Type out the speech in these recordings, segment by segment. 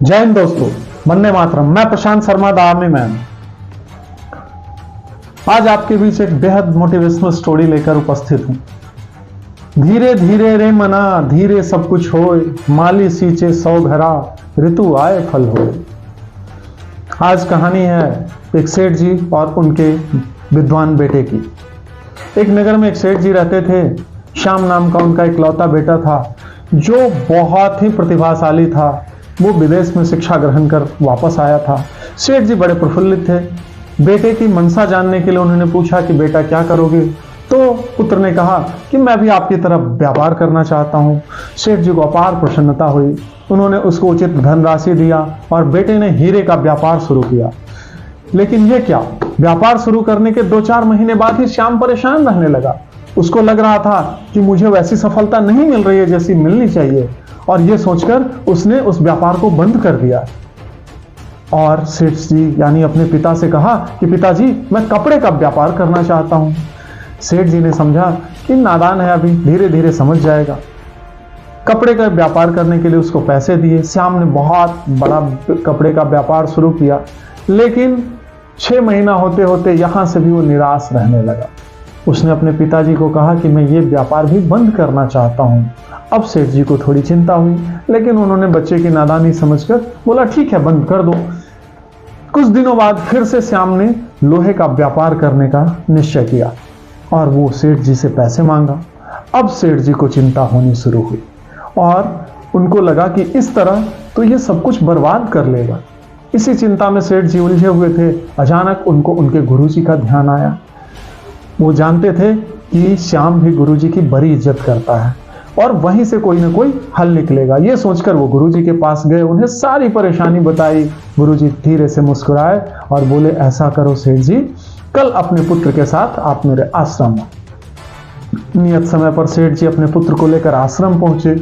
जय हिंद दोस्तों, वंदे मातरम। मैं प्रशांत शर्मा द आर्मी मैन आज आपके बीच एक बेहद मोटिवेशनल स्टोरी लेकर उपस्थित हूं। धीरे धीरे रे मना धीरे सब कुछ होए, माली सींचे सौ घरा ऋतु आए फल होए। आज कहानी है एक सेठ जी और उनके विद्वान बेटे की। एक नगर में एक सेठ जी रहते थे। श्याम नाम का उनका इकलौता बेटा था जो बहुत ही प्रतिभाशाली था। वो विदेश में शिक्षा ग्रहण कर वापस आया था। सेठ जी बड़े प्रफुल्लित थे। बेटे की मनसा जानने के लिए उन्होंने पूछा कि बेटा क्या करोगे? तो पुत्र ने कहा कि मैं भी आपकी तरह व्यापार करना चाहता हूँ। सेठ जी को अपार प्रसन्नता हुई। उन्होंने उसको उचित धनराशि दिया और बेटे ने हीरे का व्यापार शुरू किया। लेकिन ये क्या, व्यापार शुरू करने के 2-4 महीने बाद ही श्याम परेशान रहने लगा। उसको लग रहा था कि मुझे वैसी सफलता नहीं मिल रही है जैसी मिलनी चाहिए, और यह सोचकर उसने उस व्यापार को बंद कर दिया। और सेठ जी यानी अपने पिता से कहा कि पिताजी, मैं कपड़े का व्यापार करना चाहता हूं। सेठ जी ने समझा कि नादान है, अभी धीरे धीरे समझ जाएगा। कपड़े का व्यापार करने के लिए उसको पैसे दिए। श्याम ने बहुत बड़ा कपड़े का व्यापार शुरू किया, लेकिन 6 महीना होते होते यहां से भी वो निराश रहने लगा। उसने अपने पिताजी को कहा कि मैं ये व्यापार भी बंद करना चाहता हूं। अब सेठ जी को थोड़ी चिंता हुई, लेकिन उन्होंने बच्चे की नादानी समझकर बोला ठीक है, बंद कर दो। कुछ दिनों बाद फिर से श्याम ने लोहे का व्यापार करने का निश्चय किया और वो सेठ जी से पैसे मांगा। अब सेठ जी को चिंता होनी शुरू हुई और उनको लगा कि इस तरह तो ये सब कुछ बर्बाद कर लेगा। इसी चिंता में सेठ जी उलझे हुए थे। अचानक उनको उनके गुरुजी का ध्यान आया। वो जानते थे कि श्याम भी गुरुजी की बड़ी इज्जत करता है और वहीं से कोई ना कोई हल निकलेगा। ये सोचकर वो गुरुजी के पास गए, उन्हें सारी परेशानी बताई। गुरुजी धीरे से मुस्कुराए और बोले, ऐसा करो सेठ जी, कल अपने पुत्र के साथ आप मेरे आश्रम आओ। नियत समय पर सेठ जी अपने पुत्र को लेकर आश्रम पहुंचे।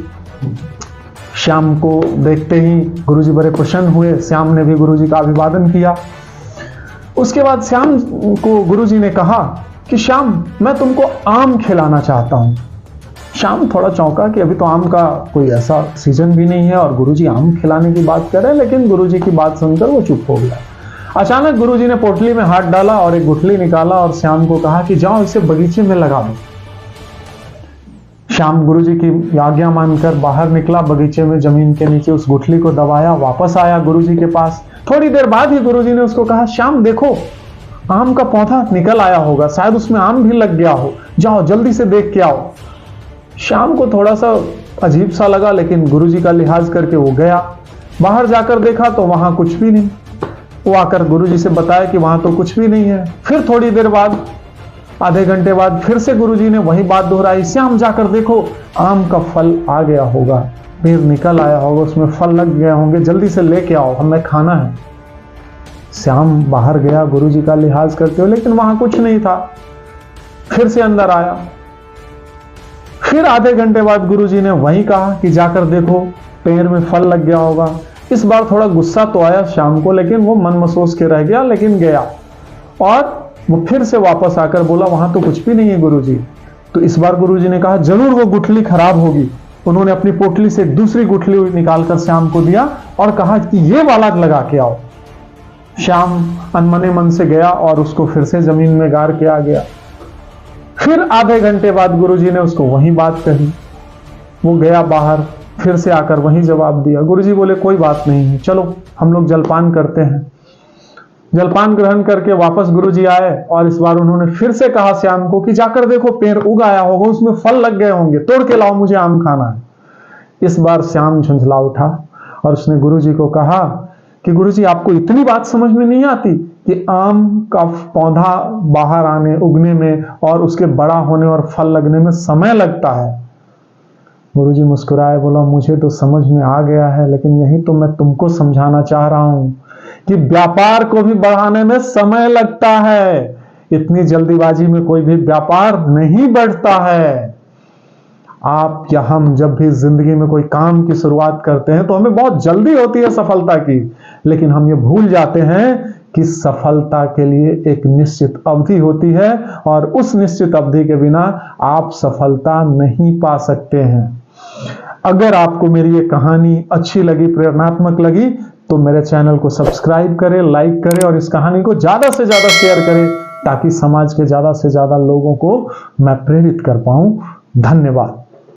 श्याम को देखते ही गुरुजी बड़े प्रसन्न हुए। श्याम ने भी गुरुजी का अभिवादन किया। उसके बाद श्याम को गुरुजी ने कहा कि श्याम, मैं तुमको आम खिलाना चाहता हूं। श्याम थोड़ा चौंका कि अभी तो आम का कोई ऐसा सीजन भी नहीं है और गुरुजी आम खिलाने की बात कर रहे हैं, लेकिन गुरुजी की बात सुनकर वो चुप हो गया। अचानक गुरुजी ने पोटली में हाथ डाला और एक गुठली निकाला और श्याम को कहा कि जाओ इसे बगीचे में लगा दो। श्याम गुरुजी की आज्ञा मानकर बाहर निकला। बगीचे में जमीन के नीचे उस गुठली को दबाया, वापस आया गुरुजी के पास। थोड़ी देर बाद ही गुरुजी ने उसको कहा, श्याम देखो, आम का पौधा निकल आया होगा, शायद उसमें आम भी लग गया हो, जाओ जल्दी से देख के आओ। श्याम को थोड़ा सा अजीब सा लगा, लेकिन गुरुजी का लिहाज करके वो गया। बाहर जाकर देखा तो वहां कुछ भी नहीं। वो आकर गुरुजी से बताया कि वहां तो कुछ भी नहीं है। फिर थोड़ी देर बाद, आधे घंटे बाद फिर से गुरुजी ने वही बात दोहराई, श्याम जाकर देखो, आम का फल आ गया होगा, पेड़ निकल आया होगा, उसमें फल लग गए होंगे, जल्दी से लेके आओ, हमें खाना है। श्याम बाहर गया गुरुजी का लिहाज करते हुए, लेकिन वहां कुछ नहीं था। फिर से अंदर आया। फिर आधे घंटे बाद गुरुजी ने वही कहा कि जाकर देखो, पेड़ में फल लग गया होगा। इस बार थोड़ा गुस्सा तो आया श्याम को, लेकिन वो मन महसूस के रह गया, लेकिन गया। और वो फिर से वापस आकर बोला, वहां तो कुछ भी नहीं है गुरुजी। तो इस बार गुरुजी ने कहा, जरूर वो गुठली खराब होगी। उन्होंने अपनी पोटली से दूसरी गुठली निकालकर श्याम को दिया और कहा कि ये वाला लगा के आओ। श्याम अनमने मन से गया और उसको फिर से जमीन में गाड़ के आ गया। फिर आधे घंटे बाद गुरुजी ने उसको वही बात कही। वो गया बाहर, फिर से आकर वही जवाब दिया। गुरुजी बोले, कोई बात नहीं है, चलो हम लोग जलपान करते हैं। जलपान ग्रहण करके वापस गुरुजी आए और इस बार उन्होंने फिर से कहा श्याम को कि जाकर देखो, पेड़ उग आया होगा, उसमें फल लग गए होंगे, तोड़ के लाओ, मुझे आम खाना है। इस बार श्याम झुंझला उठा और उसने गुरुजी को कहा कि गुरुजी, आपको इतनी बात समझ में नहीं आती कि आम का पौधा बाहर आने, उगने में और उसके बड़ा होने और फल लगने में समय लगता है। गुरुजी मुस्कुराए, बोला, मुझे तो समझ में आ गया है, लेकिन यही तो मैं तुमको समझाना चाह रहा हूं कि व्यापार को भी बढ़ाने में समय लगता है। इतनी जल्दीबाजी में कोई भी व्यापार नहीं बढ़ता है। आप या हम जब भी जिंदगी में कोई काम की शुरुआत करते हैं तो हमें बहुत जल्दी होती है सफलता की, लेकिन हम ये भूल जाते हैं कि सफलता के लिए एक निश्चित अवधि होती है और उस निश्चित अवधि के बिना आप सफलता नहीं पा सकते हैं। अगर आपको मेरी ये कहानी अच्छी लगी, प्रेरणात्मक लगी, तो मेरे चैनल को सब्सक्राइब करें, लाइक करें और इस कहानी को ज़्यादा से ज़्यादा शेयर करें ताकि समाज के ज़्यादा से ज़्यादा लोगों को मैं प्रेरित कर पाऊँ। धन्यवाद।